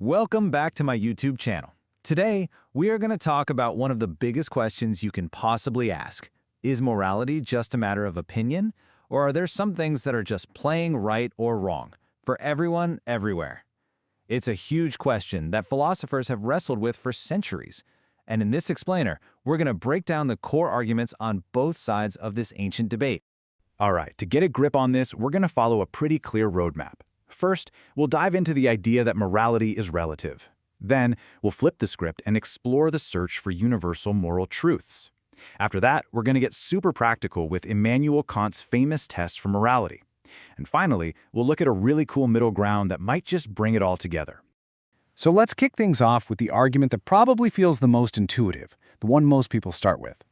Welcome back to my YouTube channel. Today, we are going to talk about one of the biggest questions you can possibly ask. Is morality just a matter of opinion, or are there some things that are just plain right or wrong for everyone, everywhere? It's a huge question that philosophers have wrestled with for centuries. And in this explainer, we're going to break down the core arguments on both sides of this ancient debate. All right, to get a grip on this, we're going to follow a pretty clear roadmap. First, we'll dive into the idea that morality is relative. Then, we'll flip the script and explore the search for universal moral truths. After that, we're going to get super practical with Immanuel Kant's famous test for morality. And finally, we'll look at a really cool middle ground that might just bring it all together. So let's kick things off with the argument that probably feels the most intuitive, the one most people start with.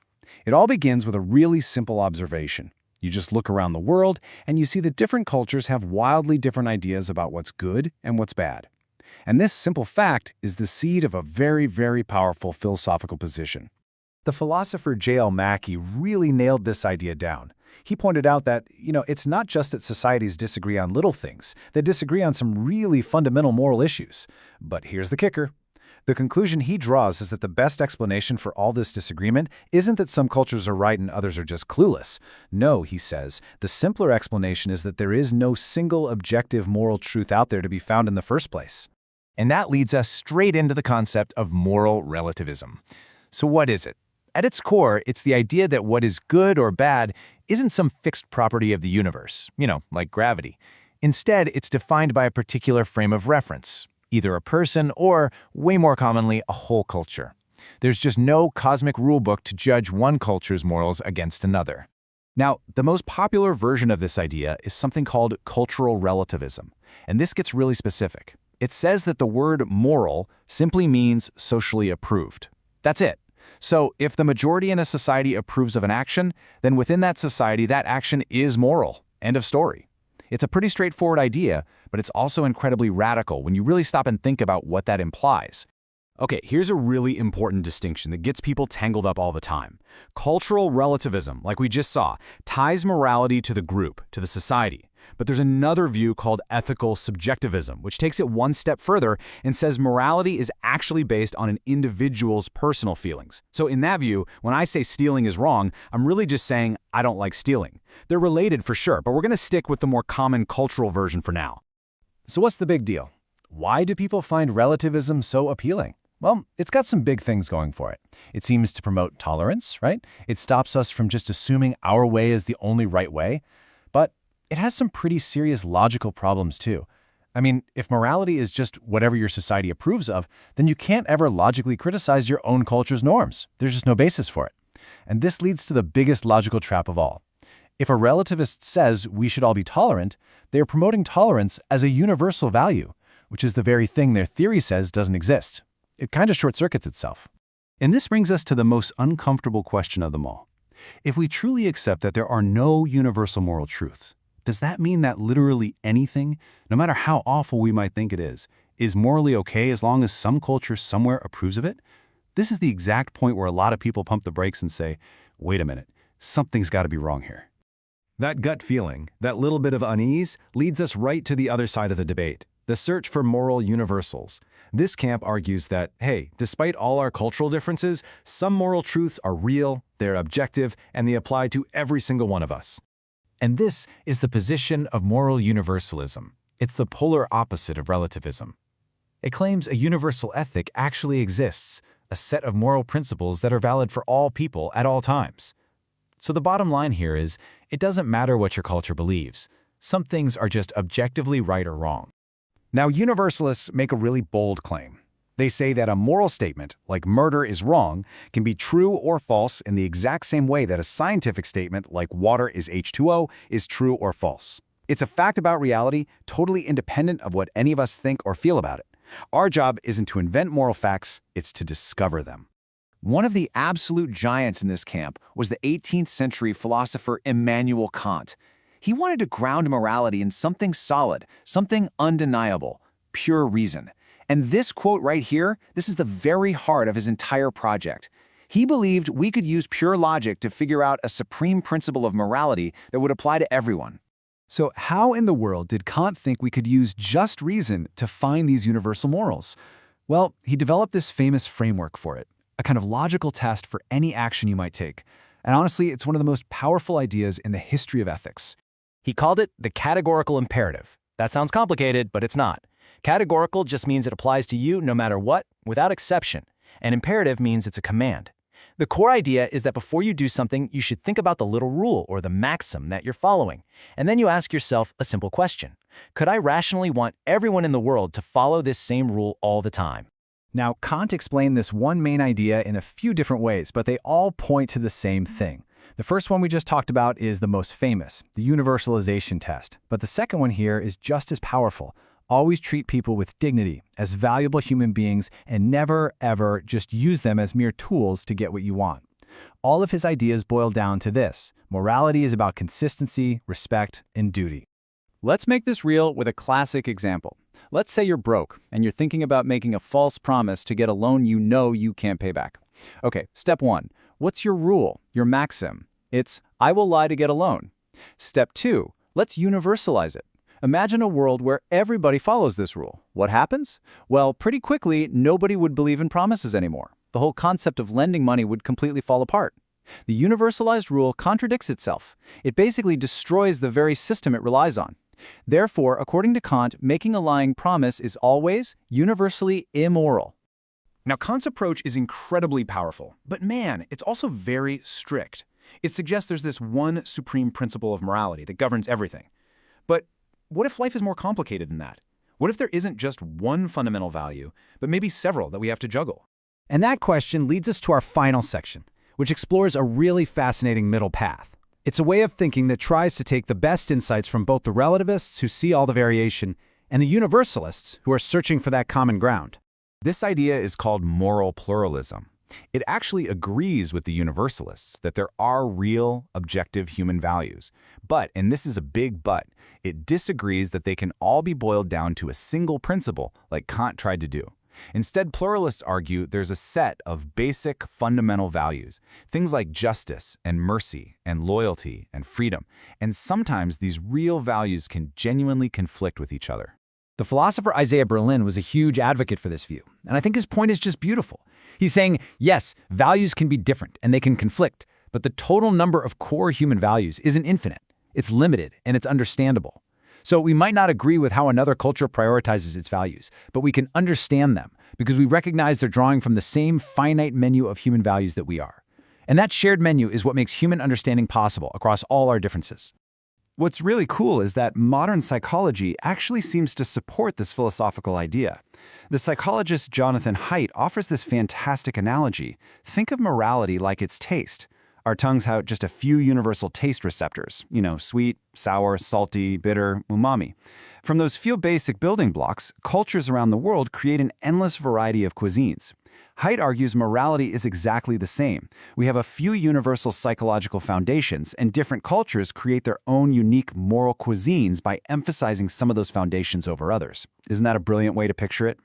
It all begins with a really simple observation. You just look around the world and you see that different cultures have wildly different ideas about what's good and what's bad. And this simple fact is the seed of a very, very powerful philosophical position. The philosopher J.L. Mackie really nailed this idea down. He pointed out that, it's not just that societies disagree on little things, they disagree on some really fundamental moral issues. But here's the kicker. The conclusion he draws is that the best explanation for all this disagreement isn't that some cultures are right and others are just clueless. No, he says, the simpler explanation is that there is no single objective moral truth out there to be found in the first place. And that leads us straight into the concept of moral relativism. So what is it? At its core, it's the idea that what is good or bad isn't some fixed property of the universe, like gravity. Instead, it's defined by a particular frame of reference, either a person or, way more commonly, a whole culture. There's just no cosmic rulebook to judge one culture's morals against another. Now, the most popular version of this idea is something called cultural relativism, and this gets really specific. It says that the word moral simply means socially approved. That's it. So if the majority in a society approves of an action, then within that society, that action is moral. End of story. It's a pretty straightforward idea, but it's also incredibly radical when you really stop and think about what that implies. Okay, here's a really important distinction that gets people tangled up all the time. Cultural relativism, like we just saw, ties morality to the group, to the society. But there's another view called ethical subjectivism, which takes it one step further and says morality is actually based on an individual's personal feelings. So in that view, when I say stealing is wrong, I'm really just saying I don't like stealing. They're related for sure, but we're going to stick with the more common cultural version for now. So what's the big deal? Why do people find relativism so appealing? Well, it's got some big things going for it. It seems to promote tolerance, right? It stops us from just assuming our way is the only right way. But it has some pretty serious logical problems too. I mean, if morality is just whatever your society approves of, then you can't ever logically criticize your own culture's norms. There's just no basis for it. And this leads to the biggest logical trap of all. If a relativist says we should all be tolerant, they are promoting tolerance as a universal value, which is the very thing their theory says doesn't exist. It kind of short-circuits itself. And this brings us to the most uncomfortable question of them all. If we truly accept that there are no universal moral truths, does that mean that literally anything, no matter how awful we might think it is morally okay as long as some culture somewhere approves of it? This is the exact point where a lot of people pump the brakes and say, wait a minute, something's got to be wrong here. That gut feeling, that little bit of unease, leads us right to the other side of the debate, the search for moral universals. This camp argues that, hey, despite all our cultural differences, some moral truths are real, they're objective, and they apply to every single one of us. And this is the position of moral universalism. It's the polar opposite of relativism. It claims a universal ethic actually exists, a set of moral principles that are valid for all people at all times. So the bottom line here is, it doesn't matter what your culture believes. Some things are just objectively right or wrong. Now, universalists make a really bold claim. They say that a moral statement, like murder is wrong, can be true or false in the exact same way that a scientific statement, like water is H2O, is true or false. It's a fact about reality, totally independent of what any of us think or feel about it. Our job isn't to invent moral facts, it's to discover them. One of the absolute giants in this camp was the 18th century philosopher Immanuel Kant. He wanted to ground morality in something solid, something undeniable, pure reason. And this quote right here, this is the very heart of his entire project. He believed we could use pure logic to figure out a supreme principle of morality that would apply to everyone. So how in the world did Kant think we could use just reason to find these universal morals? Well, he developed this famous framework for it, a kind of logical test for any action you might take. And honestly, it's one of the most powerful ideas in the history of ethics. He called it the categorical imperative. That sounds complicated, but it's not. Categorical just means it applies to you no matter what, without exception. And imperative means it's a command. The core idea is that before you do something, you should think about the little rule or the maxim that you're following. And then you ask yourself a simple question. Could I rationally want everyone in the world to follow this same rule all the time? Now, Kant explained this one main idea in a few different ways, but they all point to the same thing. The first one we just talked about is the most famous, the universalization test. But the second one here is just as powerful. Always treat people with dignity, as valuable human beings, and never, ever just use them as mere tools to get what you want. All of his ideas boil down to this. Morality is about consistency, respect, and duty. Let's make this real with a classic example. Let's say you're broke, and you're thinking about making a false promise to get a loan you know you can't pay back. Okay, step 1. What's your rule, your maxim? It's, I will lie to get a loan. Step 2. Let's universalize it. Imagine a world where everybody follows this rule. What happens? Well, pretty quickly, nobody would believe in promises anymore. The whole concept of lending money would completely fall apart. The universalized rule contradicts itself. It basically destroys the very system it relies on. Therefore, according to Kant, making a lying promise is always universally immoral. Now, Kant's approach is incredibly powerful, but man, it's also very strict. It suggests there's this one supreme principle of morality that governs everything. But what if life is more complicated than that? What if there isn't just one fundamental value, but maybe several that we have to juggle? And that question leads us to our final section, which explores a really fascinating middle path. It's a way of thinking that tries to take the best insights from both the relativists who see all the variation and the universalists who are searching for that common ground. This idea is called moral pluralism. It actually agrees with the universalists that there are real, objective human values. But, and this is a big but, it disagrees that they can all be boiled down to a single principle like Kant tried to do. Instead, pluralists argue there's a set of basic, fundamental values, things like justice and mercy and loyalty and freedom, and sometimes these real values can genuinely conflict with each other. The philosopher Isaiah Berlin was a huge advocate for this view, and I think his point is just beautiful. He's saying, yes, values can be different and they can conflict, but the total number of core human values isn't infinite. It's limited and it's understandable. So we might not agree with how another culture prioritizes its values, but we can understand them because we recognize they're drawing from the same finite menu of human values that we are. And that shared menu is what makes human understanding possible across all our differences. What's really cool is that modern psychology actually seems to support this philosophical idea. The psychologist Jonathan Haidt offers this fantastic analogy. Think of morality like its taste. Our tongues have just a few universal taste receptors, sweet, sour, salty, bitter, umami. From those few basic building blocks, cultures around the world create an endless variety of cuisines. Haidt argues morality is exactly the same. We have a few universal psychological foundations, and different cultures create their own unique moral cuisines by emphasizing some of those foundations over others. Isn't that a brilliant way to picture it?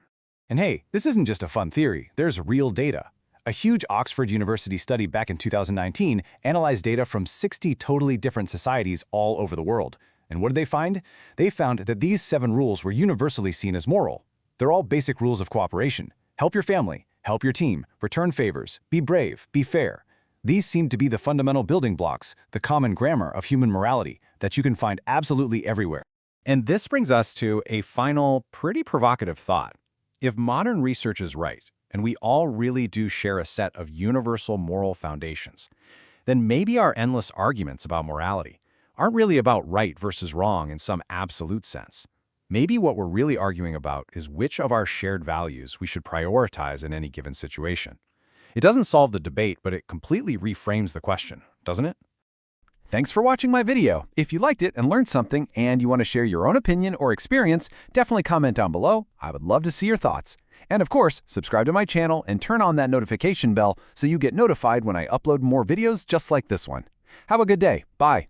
And hey, this isn't just a fun theory, there's real data. A huge Oxford University study back in 2019 analyzed data from 60 totally different societies all over the world. And what did they find? They found that these 7 rules were universally seen as moral. They're all basic rules of cooperation. Help your family, help your team, return favors, be brave, be fair. These seem to be the fundamental building blocks, the common grammar of human morality that you can find absolutely everywhere. And this brings us to a final, pretty provocative thought. If modern research is right, and we all really do share a set of universal moral foundations, then maybe our endless arguments about morality aren't really about right versus wrong in some absolute sense. Maybe what we're really arguing about is which of our shared values we should prioritize in any given situation. It doesn't solve the debate, but it completely reframes the question, doesn't it? Thanks for watching my video. If you liked it and learned something and you want to share your own opinion or experience, definitely comment down below. I would love to see your thoughts. And of course, subscribe to my channel and turn on that notification bell so you get notified when I upload more videos just like this one. Have a good day. Bye.